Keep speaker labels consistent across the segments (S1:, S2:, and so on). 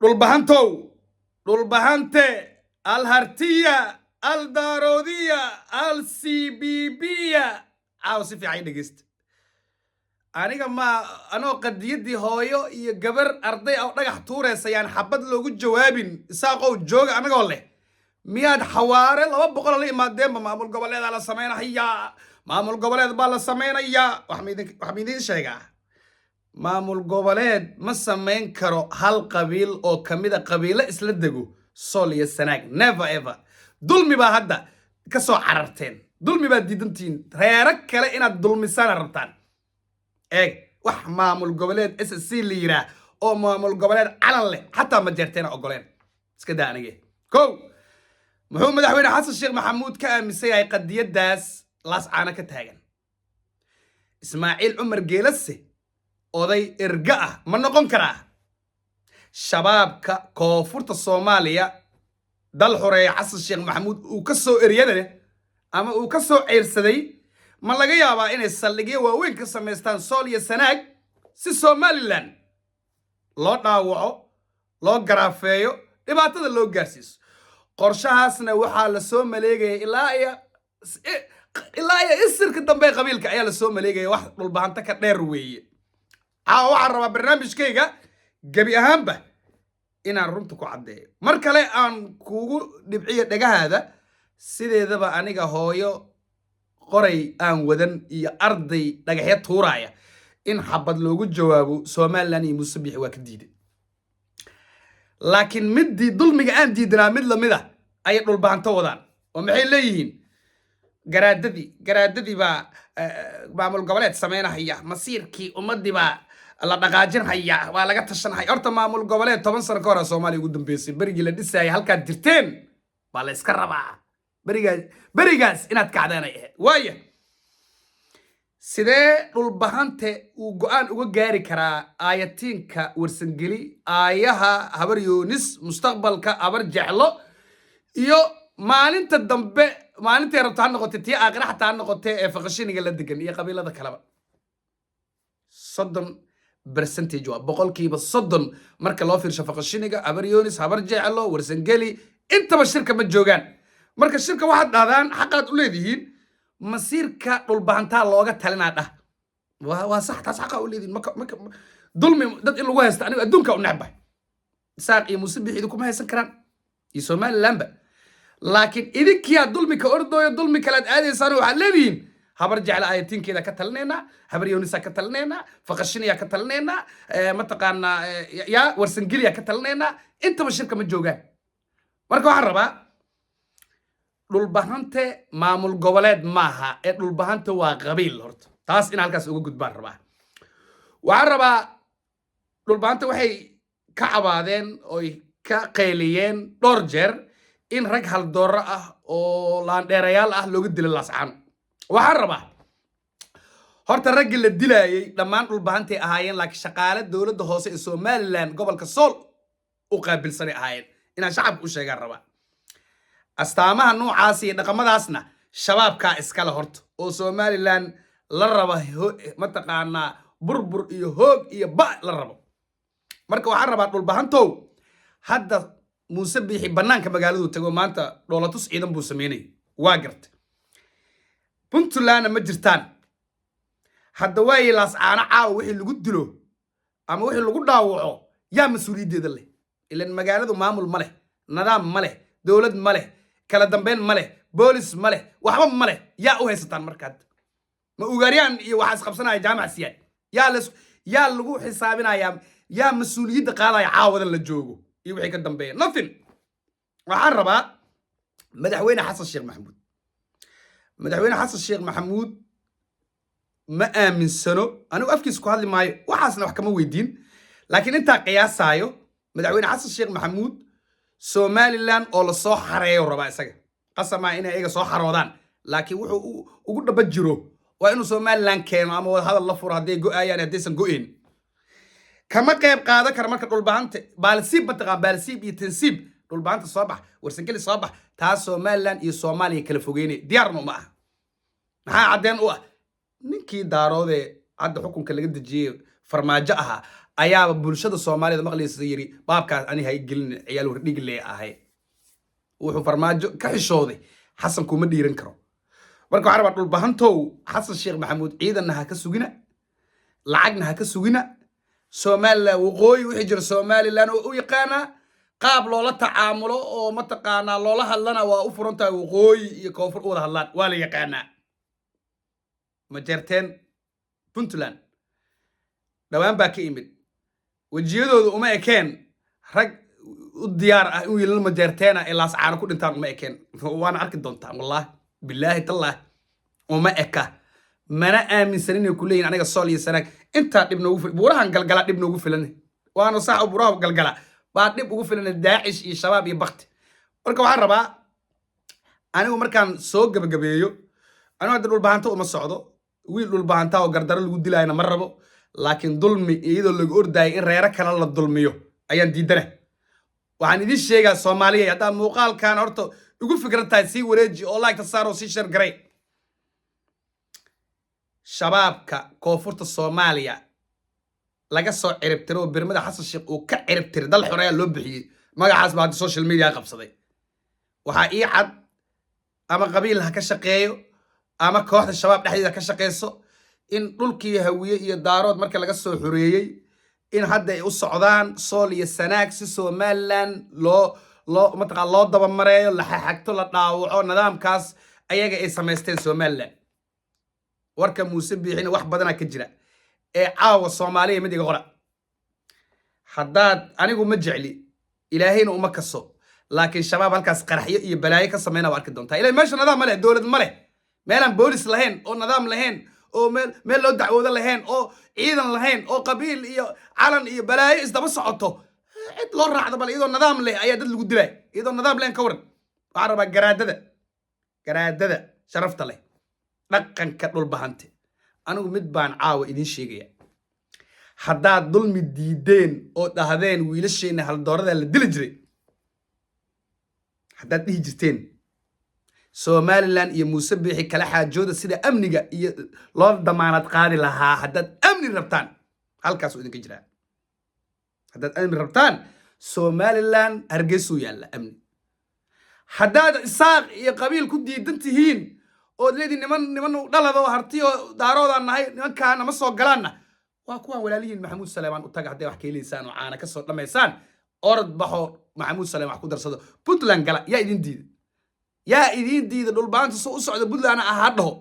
S1: dhulbahantow dhulbahante alhartiya aldaroodiya alcbbiya caaw si fiican dhegeysta aniga ma anoo qadiyadii hooyo iyo gabar arday oo dhagax tuureysayaan xabad loogu jawaabin isaaqow jooga anagoo leh miyaad xawaare 200 la imaadeenba maamul goboleed la sameynaya maamul goboleed baa la sameynaya wax miidin sheegaa maamul goboleed ma sameyn karo hal qabiil oo kamida qabiilo isla dego sool iyo sanaag never ever dulmi baa hadda ka soo cararteen dulmi baa diidantiin reero kale inaad dulmisaan rabtaan eeg wax maamul goboleed SSC liira oo maamul goboleed calan leh hatta ma jeerteena ogoleen iska daa aniga kow muxuu madaxweyne xasan sheekh maxamuud ka aaminsan yahay qadiyadaas laas caana ka taagan ismaaciil cumar geelase oday erga ah ma noqon karaa shabaabka koonfurta Soomaaliya dal xoreeya xasan sheekh maxamuud uu ka soo eriyada ama uu ka soo ceelsaday ma laga yaabaa inay saldhigyo waaweyn ka sameystaan sool iyo sanaag si Somaliland loo dhaawaco loo garaafeeyo dhibaatada loo gaarsiiso qorshahaasna waxaa la soo maleegay ilaa iyo isirka dambe qabiilka ayaa la soo maleegay wax dhulbahanta ka dheer weeye waxaan rabaa barnaamijkayga gabi ahaanba inaan runta ku caddeeyo mar kale aan kuugu dhibciyo dhagahaada sideedaba aniga hooyo qoray aan wadan iyo arday dhagaxya tuuraya in xabad loogu jawaabo Somaliland iyo Muusabix waa ka diiday laakiin midii dulmiga aan diidnaa mid lamida ay dhulbaanto wadaan oo maxay leeyihiin garaadadii baa maamul goboleed sameynaya masiirkii ummadii baa la dhaqaajinaya waa laga tashanay horta maamul goboleed 10 sano ka hor Soomaaliya ugu dambeysay barigii la dhisay halka dirteen baa la iska rabaa barigaas inaad kacdaanay waaya sidee dhulbahante uu go'aan uga gaari karaa aayatiinka warsangeli aayaha habar yoonis mustaqbalka abar jeclo iyo maalinta dambe maalinta rabta noqotay tii aakhira xataa noqotay ee faqashiniga la degan iyo qabiilada kaleba 30% waa boqolkiiba 30 marka loo fiirsho faqashiniga abar yoonis habar jeclo warsangeli intaba shirka ma joogaan marka shirka waxaad dhaadaan xaqaad u leedihiin masiirka dhulbahantaa looga talinaa dhah waa sax taas xaqa u leedihiin dulmi dad in lagu haysto aniga adduunka u necbay saaq iyo Muusabix idinku ma haysan karaan iyo Somaliland laakiin idinkiya dulmi ka ordooyo dulmi kala aadaysaan waxa leedihiin habar jecel ayatiinkeeda ka talneena habar yoonisa ka talneena faqashiniya ka talneena ma taqaana ya warsangeliya ka talneena intaba shirka ma joogaan marka waxaan rabaa dhulbahante maamul goboleed maaha ee dhulbahante waa qabiil horta taas in halkaas uga gudbaan rabaa waxaan rabaa dhulbahante waxay ka cabaadeen oo ka qeyliyeen dhowr jeer in rag hal dooro ah oo laandheerayaal ah looga dilay laascaan waxaan rabaa horta rag la dilayay dhammaan dhulbahante ahaayeen laakiin shaqaale dawladda hoose ee Somaliland gobolka Sool u qaabilsanay ahaayeen inaan shacabku u sheegaan rabaa astaamaha noocaas iyo dhaqamadaasna shabaabka iskala horta oo Somaliland la raba ma taqaana burbur iyo hoog iyo ba la rabo marka waxaan rabaa dhulbahantow hadda Muusabix banaanka magaaladu tago maanta dhoolatus ciidan buu sameeyay waa gartay Puntland ma jirtaan hadda way laas caana caaw wixii lagu dilo ama wixii lagu dhaawaco yaa mas'uuliyadeeda leh ilaan magaaladu maamul ma leh nidaam ma leh dawlad ma leh kala dambeyn ma leh boolis ma leh waxba ma leh yaa u haysataan markaad ma ugaariyaan iyo waxa isqabsanaya jaamac siyaad yaa lagu xisaabinaya yaa mas'uuliyadda qaadaya caawada la joogo iyo wixii ka dambeeya nothing waxaan rabaa madaxweyne xasan sheekh maxamuud ma aaminsano anigu afkiisa ku hadli maayo waxaasna wax kama weydiin laakiin intaa qiyaasayo madaxweyne xasan sheekh maxamuud Somaliland oo la soo xareeyo raba isaga qasama inay iyaga soo xaroodaan laakiin wuxuu ugu dhaba jiro waa inuu Somaliland keeno ama wada hadal la furo haday go'ayaan hadaysan go'een kama qayb qaadan kara marka dhulbahante baalsiib bataqaan baalsiib iyo tansiib dhulbahante soo bax warsangeli soo bax taas Somaliland iyo Soomaaliya kala fogeeyay diyaarno ma aha maxaa cadeen u ah ninkii daaroode hadda xukunka laga dajiyay farmaajo aha ayaaba bulshada Soomaalida maqlaysa yiri baabkaas ani hay gelin ciyaal wardhig leeyahay wuxuu farmaajo ka xishooday xasan kuma dhiiran karo marka waxa rabaa dhul bahantow xasan sheekh maxamuud ciidanna ha ka sugina lacagna ha ka sugina Soomaaliland waqooyi wixii jira Soomaaliland oo u yaqaana qaab loola tacaamulo oo mataqaana loola hadlana waa u furan tahay waqooyi iyo koonfur wada hadlaan waa la yaqaana ma jarteen Puntland dhawaan baa ka imid wajiyadooda uma ekeen rag u diyaar ah in wiilal ma jarteena ilaa saacana ku dhintaan uma ekeen waana arki doontaa wallahi billahi tallah uma eka mana aaminsan inay ku leeyihiin aniga sool iyo sanaag inta dib noogu filan buurahan galgala dib noogu filan waana sax buuraha galgala baa dib ugu filan daacish iyo shabaab iyo bakti marka waxaan rabaa anigu markaan soo gabagabeeyo anigu hadda dhul baahanta uma socdo wiil dhul baahanta oo gardaro lagu dilayna ma rabo laakiin dulmi iyadoo lagu ordaayay in reero kale la dulmiyo ayaan diidana waxaan idin sheegaa Soomaaliya hadda muuqaalkan horta ugu fikirtahay si wareeji oo like saaro si share garay shabaabka koonfurta Soomaaliya laga soo ciribtiro birmada xasan sheekh oo ka ciribtir dal xoreeya loo bixiyay magacaas baa social media qabsaday waxa ii cad ama qabiil ha ka shaqeeyo ama kooxda shabaab dhexdeeda ka shaqeyso in dhulkii hawiye iyo daarood marka laga soo xoreeyay in hadda ay u socdaan sool iyo sanaag si Soomaaliland loo daba mareeyo la xaxagto la dhaawaco nidaamkaas ayaga ay sameysteen Soomaaliland warka Muuse Biixina wax badan ka jira ee caawa Soomaaliya mid iga qora haddaad anigu ma jecli ilaahayna uma kaso laakiin shabaab halkaas qaraxyo iyo balaayo ka sameeyna waa arki doontaa ilaa meesha nidaam ma leh dawlad ma leh meelan boolis lahayn oo nidaam lahayn oo meel loo dacwoodo lahayn oo ciidan lahayn oo qabiil iyo calan iyo balaayo isdaba socoto cid loo raacdo bal iyadoo nidaam leh ayaa dad lagu dilay iyadoo nidaam leh ka waran waxaan rabaa garaadada sharafta leh dhaqanka dhul bahante anigu mid baan caawa idin sheegaya haddaad dulmi diideen oo dhahdeen wiilasheena hal doorada la dili jiray haddaad dhihi jirteen Somaliland iyo Muuse Biixi kala xaajooda sida amniga iyo loo damaanad qaadi lahaa haddaad amni rabtaan halkaas oo idinka jira haddaad amni rabtaan Somaliland hargeysa yaalla amni haddaad isaaq iyo qabiil ku diidan tihiin oo leedii niman dhalado hartiyo daaroodan nahay nimankaana ma soo galaanna waa kuwan walaalihiin Maxamuud Saleeman u taga haday wax ka heleysaan oo caana ka soo dhameysaan orod baxo Maxamuud Saleeman wax ku darsado Puntland gala yaa idin diida dhul baanta soo u socda Puntland ah dhaho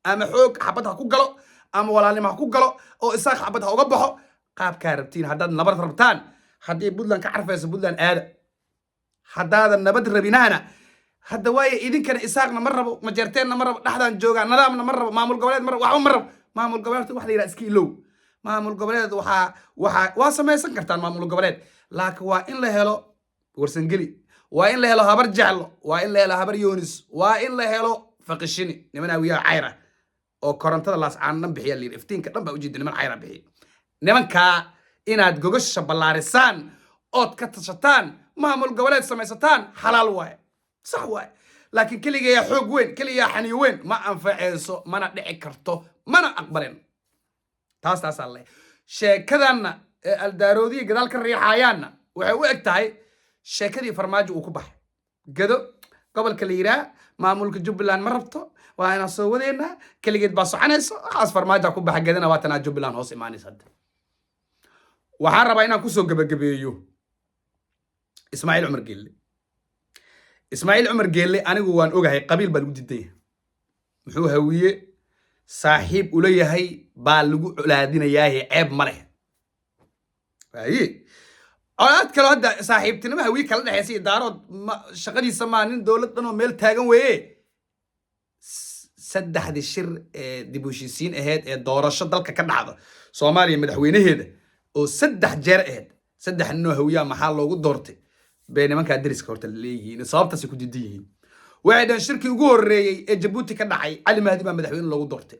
S1: ama xoog xabad ha ku galo ama walaalnimo ha ku galo oo isaaq xabad ha uga baxo qaabka rabtiin haddaad nabad rabtaan haddii Puntland ka carfayso Puntland aada haddaadan nabad rabinaana hadda waaye idinkana isaaqna ma rabo ma jarteenna ma rabo dhaxdan jooga nidaamna ma rabo maamul goboleed ma rabo waxba ma rabo maamul goboleed wax la yiraahdo iska ilow maamul goboleed waa samaysan kartaan maamul goboleed laakiin waa in la helo warsangeli waa in la helo habar jeclo waa in la helo habar yoonis waa in la helo faqishini niman awiya cayra oo korontada laas aan bixiya liir iftiinka dhan baa u jeedin niman cayra bixiya nimanka inaad gogasha ballaarisaan ood ka tashataan maamul goboleed samaysataan xalaal waaye صح واي لكن كل يا حوق وين كل يا حني وين ما أنفعيسو ما ندعي كرتو ما نقبلين تاس الله شيء كذا الدارودي قدال كالريح عيانا وقت هاي شيء كذي فرماج وكبح قدو قبل كليرا ما ملك جبلان مربطو وانا صودينا كل جد باص عنيس خلاص فرماج كبح قدنا واتنا جبلان هوس إيماني صد وحرب عينا كوسو قبيو إسماعيل عمر قيل إسماعيل عمر قال لي أنا جوان أوجه قبيل بالوجودية محو هوية صاحب وليه هاي بالجو لادينا ياهي عيب مره هاي أولاد كلا هدا صاحبتنا ما هوية كلا حسي دارود شغلي سمانين دولة إنه ميل تاجن وإيه سد حد الشر دبوشيسين إهاد الدورة الشدل ككنا هذا سومالي مدحوينه هذا وسد حجر إهاد سد إنه هوية محل وجود دورتي بينما كان درس كورت اللي نصابته سكوديين وعندنا شركة يقول جيبوتي كان عي علي مهدي ما مدحوين لو دورته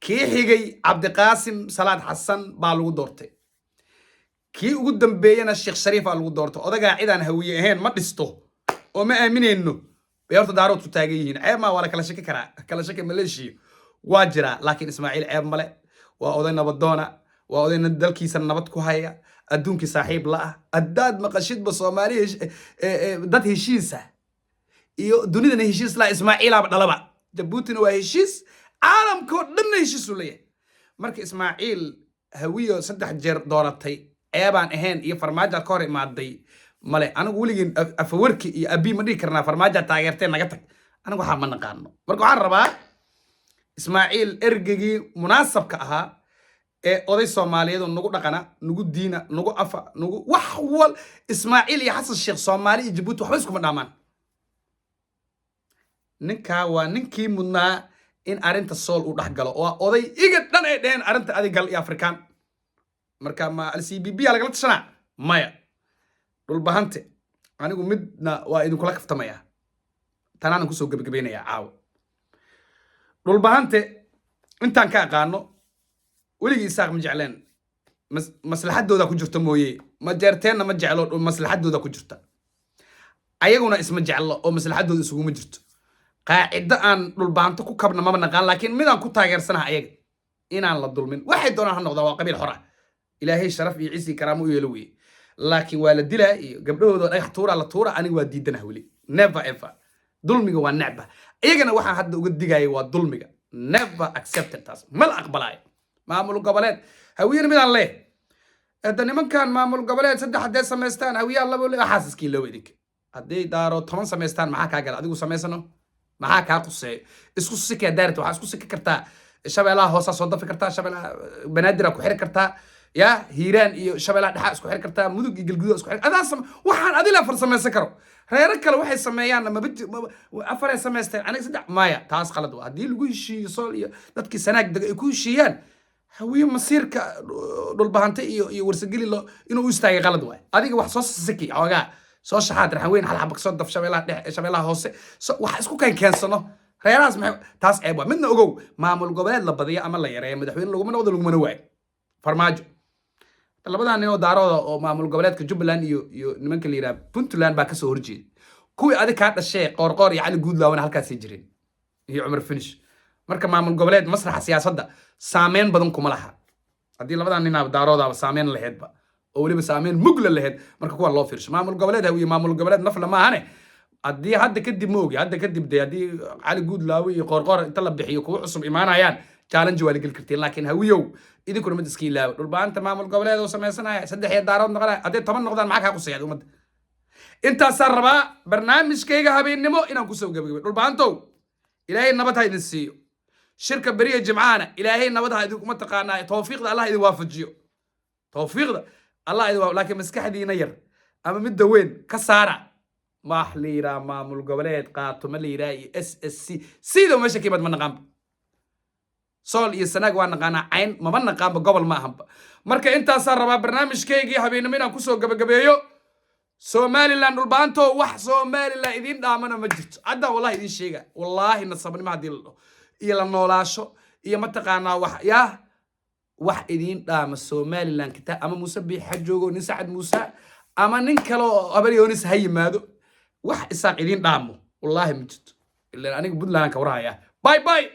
S1: كي حيجي عبد القاسم صلاح حسن بالو دورته كي قدام بينا الشيخ شريف على دورته هذا قاعد أنا هوية هين ما دستو وما أمين إنه بيرت دارو تتاجيين عيب ما ولا كلا شك ملشي واجرة لكن إسماعيل عيب ملأ وأودينا بدونا وأودينا دلكي سنبت كهاية أدونك صاحب لا أداد مقشد بصومالي دات هشيسة دوني هشيس لا إسماعيل عبد الله جبوتنا وهشيس عالم كودنا هشيس وليه مرك إسماعيل هوية صدح جر دورتي أيابان أهين يفرماجة كوري مادي مالي أنا قولي أفوركي أبي مدي كرنا فرماجة تاغيرتين نغتك أنا قو حامن نقانو مركو عربا إسماعيل إرقي مناسب كأها oday Soomaaliyeed oo nagu dhaqana nagu diina nagu afa nagu wax wal Ismaaciil iyo Xasan Sheekh Soomaali iyo Djibouti waxba isku madhaamaan ninka waa ninkii mudnaa in arinta sool u dhax galo oo oday iga dhan ay dheen arinta adigal iyo Afrikaan marka ma LCBB laga tashanaa maya dhul bahante anigu midna waa idin kula kaftamaya tanaan ku soo gabagabeynaya caaw dhul bahante intaan ka aqaano ولي إساق مجعلين مصلحة دودا كجرتا مويه مجارتين مجعلو مصلحة دودا كجرتا أيقونا اسم مجعلو أو مصلحة دودا سوق مجرت قاعدة أن للبانتو كوكبنا ما بنقال لكن ميدان كو تاغير سنة أيق إنا الله الظلمين واحد دونا هنوضا وقبيل حرة إلهي شرف يعيسي كرامو يلوي لكن والدي لا قبله دو أي خطورة على طورة أنا وديدنا هولي never ever ظلمي هو النعبة أيقنا واحد حد قد دقاي وظلمي never accepted تاس مال أقبلاي maamul goboleed hawiyeen mid aan leh hadana nimankan maamul goboleed saddex haday sameystaan hawiya laba xaasiskii loo idink haday daaro 10 sameystaan maxaa ka gal adigu sameysano maxaa ka qusay isku sikay daarto waxa isku sikay kartaa shabeelaha hoosa soo dafi kartaa shabeelaha banaadir ku xiri kartaa ya hiiraan iyo shabeelaha dhaxa isku xiri kartaa mudug iyo galguduud isku xiri adaas waxaan adila farsameysan karo reer kale waxay sameeyaan ma afar ay sameystaan aniga saddex maya taas qalad waa hadii lagu heshiiyo sool iyo dadkii sanaag dag ay ku heshiiyaan هوية مصيرك دول بهانتي ورسجلي له إنه يستاهل غلط واي هذيك واحد صوص سكي عوجا صوص حاضر حوين على حبك صدف شبيلها هوسة واحد اسكو كان سنة رياض ما تاس عيبه منه أجو معمول قبلات لبضية أمر لا يرى مدحوين لو منو ذلوا منو واي فرماج لبضا إنه دارو أو معمول قبلات كجبلان يو نمك اللي يرى بنتلان باكسو هرجي كوي هذيك هذا الشيء قرقار يعني جود لو أنا هالكاس يجرين هي عمر فينش marka maamul goboleed masraxa siyaasadda saameyn badan kuma laha hadii labadan nin daarooda saameyn laheedba oo waliba saameyn mugla laheed marka kuwa loo fiirsho maamul goboleed hawiye maamul goboleed nafla ma ahane hadii hadda kadib moogi hadda kadib hadii cali guud laawi iyo qorqor inta la bixiyo kuwa cusub imaanayaan challenge waa la gal kartiin laakiin hawiyow idinkuna mid iska ilaaw dhul baanta maamul goboleed oo sameeysanaya saddex iyo daarood noqonay hadii 10 noqdaan maxaa ka qusayad umada inta sarba barnaamijkayga habeennimo inaan ku soo gabagabay dhul baantow ilaahay nabad ha idin siiyo شركة بريه جمعانا إلهي نبضها إذا كنت تقانا توفيق الله إذا وافجيو توفيق الله إذا لكن مسكح دي نير أما مدة وين كسارة ما حليرا ما ملقبلات قاتو مليرا SSC سيدو ماشي كيبت من نقام صول يسناق وانا قانا عين ما من نقام قبل ما هم مركا انتا صار برنامج كيجي حبينا مينا كسو قبقبيو سومالي لان البانتو وح سومالي لا إذين دامنا مجرد عدا والله إذين شيئا والله نصبني ما دي الله إلى النولاشو إيه متقانا wax idin dhaama Somaliland kita ama Muuse bi xajoogo nin Saacid Muuse ama nin kale oo abariyoonis ha yimaado wax isaaq idin dhaamo wallahi ma jirto ilaa aniga Puntland ka warhaya bye bye